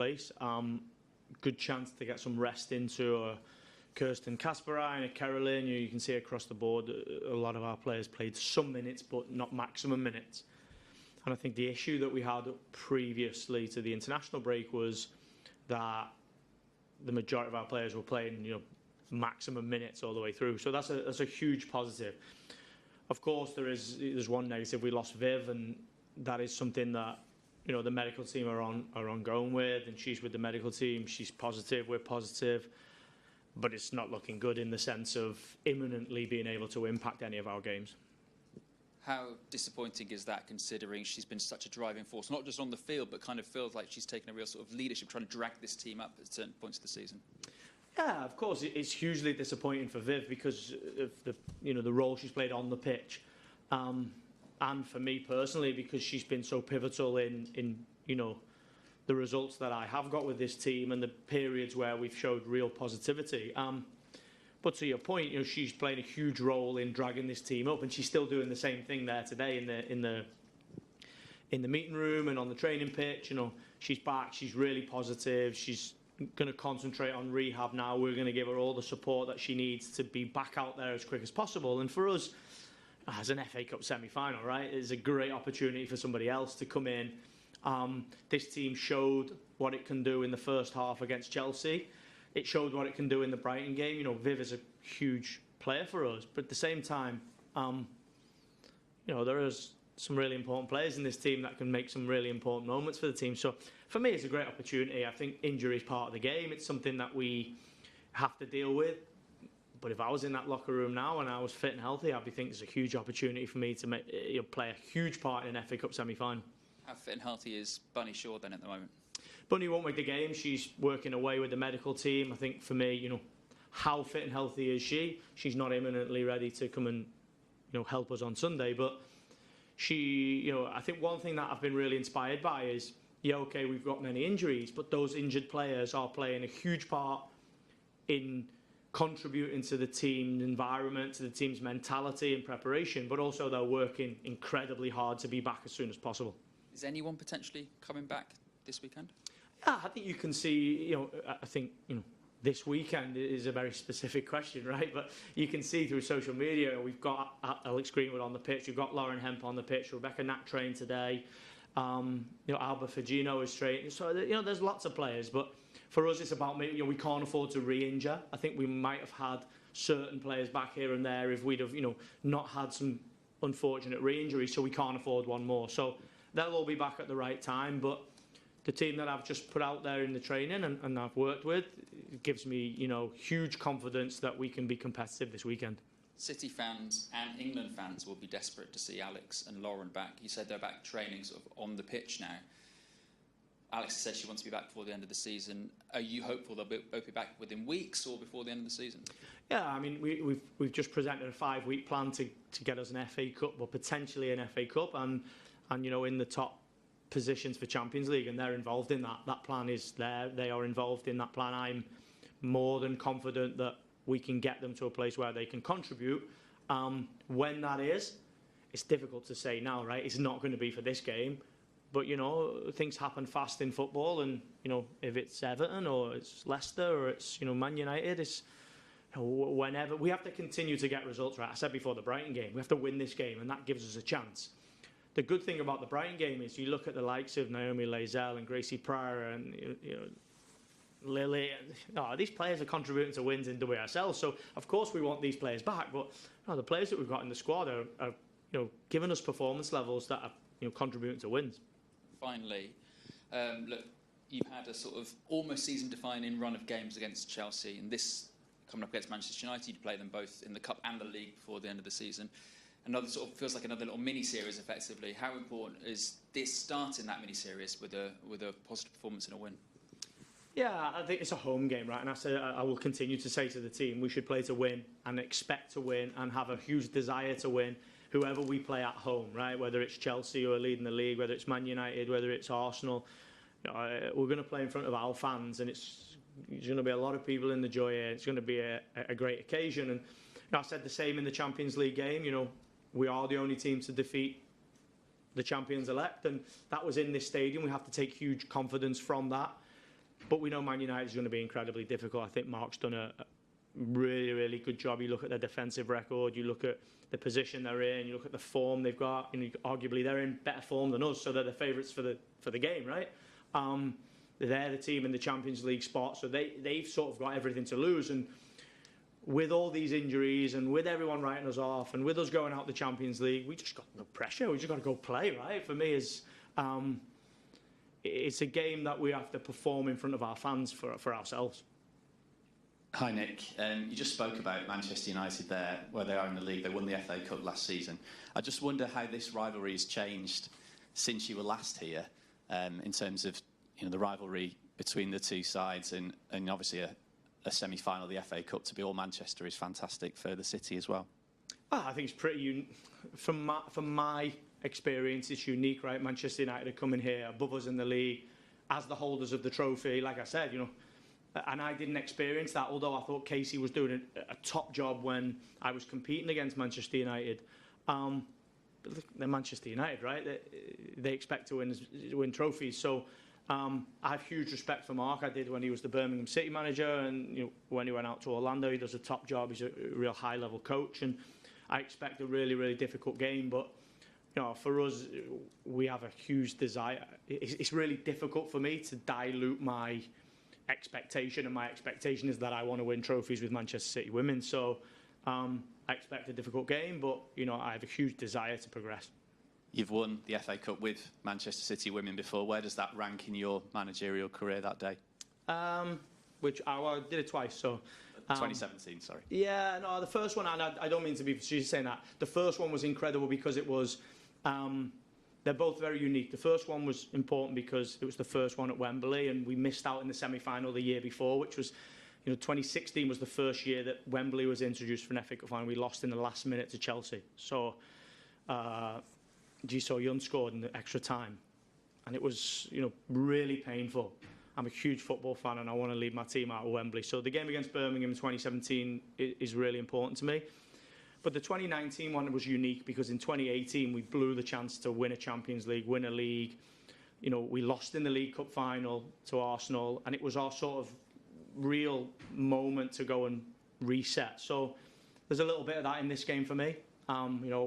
place. Good chance to get some rest into Kirsten Kasperine, and Caroline. You can see across the board a lot of our players played some minutes, but not maximum minutes. And I think the issue that we had previously to the international break was that the majority of our players were playing, maximum minutes all the way through. So that's a huge positive. Of course, there's one negative. We lost Viv, and that is something that the medical team are ongoing with, and she's with the medical team. She's positive. We're positive, but it's not looking good in the sense of imminently being able to impact any of our games. How disappointing is that, considering she's been such a driving force, not just on the field, but kind of feels like she's taken a real sort of leadership, trying to drag this team up at certain points of the season? Yeah, of course, it's hugely disappointing for Viv because of the role she's played on the pitch, and for me personally because she's been so pivotal in the results that I have got with this team and the periods where we've showed real positivity. But to your point, she's playing a huge role in dragging this team up, and she's still doing the same thing there today in the meeting room and on the training pitch. She's back. She's really positive. She's going to concentrate on rehab now. We're going to give her all the support that she needs to be back out there as quick as possible. And for us, as an FA Cup semi-final, right, it's a great opportunity for somebody else to come in. This team showed what it can do in the first half against Chelsea. It showed what it can do in the Brighton game. Viv is a huge player for us, but at the same time, there is some really important players in this team that can make some really important moments for the team. So for me, it's a great opportunity. I think injury is part of the game. It's something that we have to deal with. But if I was in that locker room now and I was fit and healthy, I'd be thinking it's a huge opportunity for me to play a huge part in an FA Cup semi-final. How fit and healthy is Bunny Shaw then at the moment? Bunny won't make the game. She's working away with the medical team. I think for me, how fit and healthy is she? She's not imminently ready to come and, help us on Sunday. But she, I think one thing that I've been really inspired by is, okay, we've got many injuries, but those injured players are playing a huge part in contributing to the team environment, to the team's mentality and preparation, but also they're working incredibly hard to be back as soon as possible. Is anyone potentially coming back this weekend? Yeah, I think you can see, I think, this weekend is a very specific question, right? But you can see through social media, we've got Alex Greenwood on the pitch, we've got Lauren Hemp on the pitch, Rebecca Knack trained today, Alba Fagino is trained. So, there's lots of players, but for us, it's about, we can't afford to re-injure. I think we might have had certain players back here and there if we'd have, not had some unfortunate re-injuries, so we can't afford one more. So they'll all be back at the right time, but the team that I've just put out there in the training and I've worked with, it gives me, huge confidence that we can be competitive this weekend. City fans and England fans will be desperate to see Alex and Lauren back. You said they're back training sort of on the pitch now. Alex said she wants to be back before the end of the season. Are you hopeful they'll both be back within weeks or before the end of the season? Yeah, I mean, we've just presented a 5-week plan to get us an FA Cup, or potentially an FA Cup, and in the top positions for Champions League, and they're involved in that. That plan is there. They are involved in that plan. I'm more than confident that we can get them to a place where they can contribute. When that is, it's difficult to say now, right? It's not going to be for this game. But, things happen fast in football, and, if it's Everton or it's Leicester or it's, Man United, it's whenever. We have to continue to get results, right? I said before the Brighton game, we have to win this game, and that gives us a chance. The good thing about the Brighton game is you look at the likes of Naomi Lazell and Gracie Pryor and, Lily. These players are contributing to wins in WSL, so of course we want these players back. But the players that we've got in the squad are giving us performance levels that are contributing to wins. Finally, look, you've had a sort of almost season-defining run of games against Chelsea, and this coming up against Manchester United, you play them both in the Cup and the League before the end of the season. Another sort of feels like another little mini-series, effectively. How important is this starting that mini-series with a positive performance and a win? Yeah, I think it's a home game, right? And I will continue to say to the team, we should play to win and expect to win and have a huge desire to win. Whoever we play at home, right? Whether it's Chelsea who are leading the league, whether it's Man United, whether it's Arsenal, we're going to play in front of our fans, and there's going to be a lot of people in the joy here. It's going to be a great occasion. And I said the same in the Champions League game. We are the only team to defeat the champions-elect, and that was in this stadium. We have to take huge confidence from that. But we know Man United is going to be incredibly difficult. I think Mark's done a really, really good job. You look at their defensive record, you look at the position they're in, you look at the form they've got, and arguably they're in better form than us, so they're the favourites for the game, right? They're the team in the Champions League spot, so they've sort of got everything to lose. And with all these injuries and with everyone writing us off and with us going out the Champions League, we just got no pressure. We just got to go play, right? For me, it's a game that we have to perform in front of our fans for ourselves. Hi Nick, you just spoke about Manchester United there, where they are in the league. They won the FA Cup last season. I just wonder how this rivalry has changed since you were last here, in terms of the rivalry between the two sides, and obviously a semi-final of the FA Cup to be all Manchester is fantastic for the city as well. I think it's pretty from my experience, it's unique, right? Manchester United are coming here above us in the league as the holders of the trophy. Like I said, and I didn't experience that, although I thought Casey was doing a top job when I was competing against Manchester United. But they're Manchester United, right? They expect to win trophies. So I have huge respect for Mark. I did when he was the Birmingham City manager, and when he went out to Orlando, he does a top job. He's a real high-level coach, and I expect a really, really difficult game. But for us, we have a huge desire. It's really difficult for me to dilute my expectation, and my expectation is that I want to win trophies with Manchester City women. So I expect a difficult game, but I have a huge desire to progress. You've won the FA Cup with Manchester City women before. Where does that rank in your managerial career that day? Which I did it twice. So 2017, sorry. Yeah, no, the first one, and I don't mean to be facetious saying that. The first one was incredible because it was. They're both very unique. The first one was important because it was the first one at Wembley, and we missed out in the semi-final the year before, which was, 2016 was the first year that Wembley was introduced for an FA Cup final. We lost in the last minute to Chelsea. So, Ji-So-Yun scored in the extra time, and it was, really painful. I'm a huge football fan, and I want to lead my team out of Wembley. So the game against Birmingham in 2017 is really important to me. But the 2019 one was unique because in 2018 we blew the chance to win a Champions League, win a league. We lost in the League Cup final to Arsenal, and it was our sort of real moment to go and reset. So there's a little bit of that in this game for me.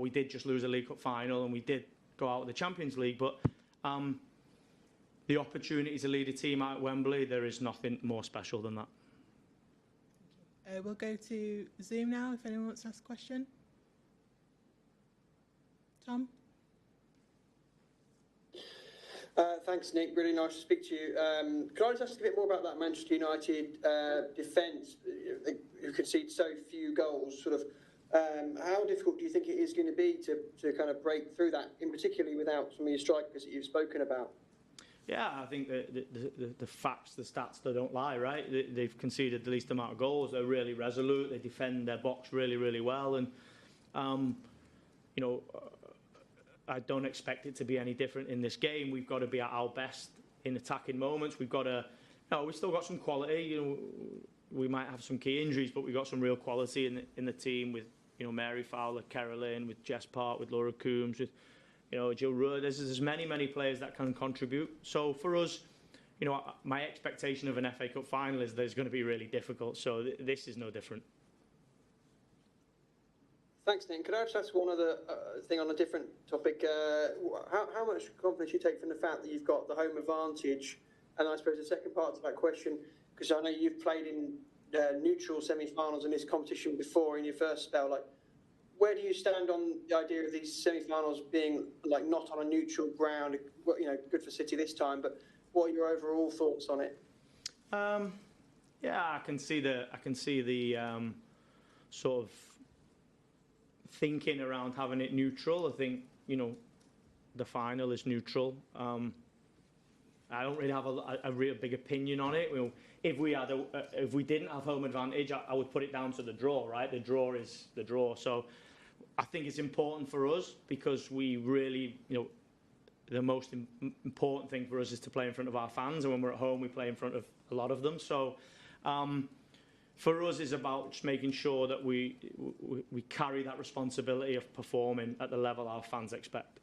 We did just lose a League Cup final and we did go out of the Champions League, but the opportunity to lead a team out at Wembley, there is nothing more special than that. We'll go to Zoom now if anyone wants to ask a question. Tom? Thanks, Nick. Really nice to speak to you. Could I just ask a bit more about that Manchester United defence, who concede so few goals? Sort of, how difficult do you think it is going to be to kind of break through that, in particularly without some of your strikers that you've spoken about? Yeah, I think the facts, the stats, they don't lie, right? They've conceded the least amount of goals. They're really resolute. They defend their box really, really well. And, I don't expect it to be any different in this game. We've got to be at our best in attacking moments. We've got to, we've still got some quality. We might have some key injuries, but we've got some real quality in the team with, Mary Fowler, Carolyn, with Jess Park, with Laura Coombs, with Jill Rudd. There's many players that can contribute. So for us, my expectation of an FA Cup final is that it's going to be really difficult. So this is no different. Thanks, Nick. Could I just ask one other thing on a different topic? How much confidence you take from the fact that you've got the home advantage? And I suppose the second part to that question, because I know you've played in neutral semi-finals in this competition before in your first spell. Where do you stand on the idea of these semi-finals being not on a neutral ground? Good for City this time, but what are your overall thoughts on it? Yeah, I can see the sort of thinking around having it neutral. I think the final is neutral. I don't really have a real big opinion on it. If we didn't have home advantage, I would put it down to the draw, right? The draw is the draw. So I think it's important for us because we really, the most important thing for us is to play in front of our fans, and when we're at home, we play in front of a lot of them. So for us, it's about just making sure that we carry that responsibility of performing at the level our fans expect.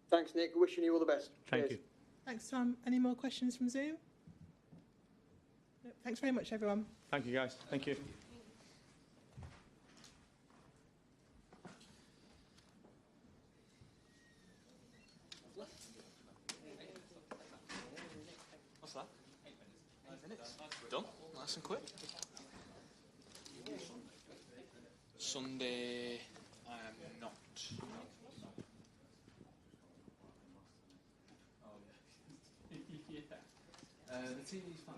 Thanks, Nick. Wishing you all the best. Thank you. Thanks, Tom. Any more questions from Zoom? No, thanks very much, everyone. Thank you, guys. Thank you. What's that? 8 minutes. Done. Nice and quick. Sunday, I am not. The TV's fine.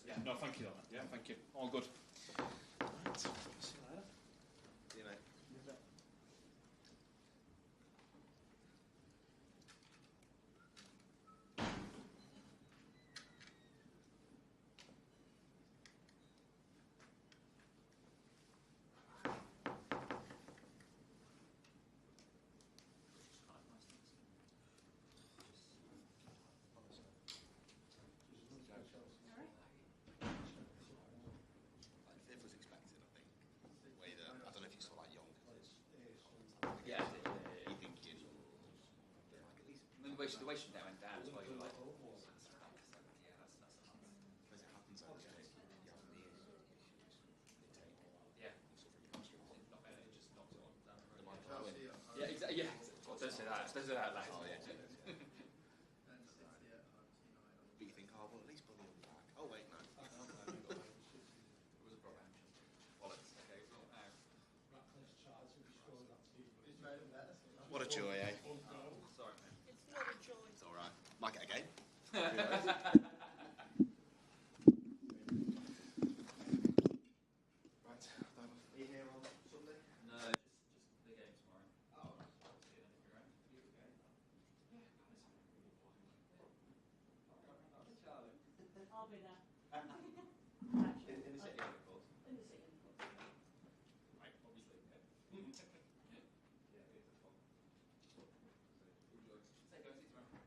Yeah, no, thank you. Yeah, thank you. All good. Right. See you later. See you, mate. Fifth was expected, I think. Wade, I don't know if you saw that young. Yeah. You think you'd like at least The way she went down as well. You're like, as it happens over the days, you have the yeah. Not better, it just knocks it on. Yeah, exactly. Yeah. Don't say that. Don't say that loud. Oh yeah. But you think, oh well, at least Bully will be back. Oh wait, no. It was a problem. Bollocks. Okay, it's not now. What a joy, eh? Sorry, man. It's not a joy. It's all right. Like it again. Right. Are you here on Sunday? No, just the game tomorrow. Oh. I'll be there. In the city, of course. In the city, of course. Right, obviously. Yeah, it's fun. Enjoy. Say go see tomorrow.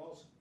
was.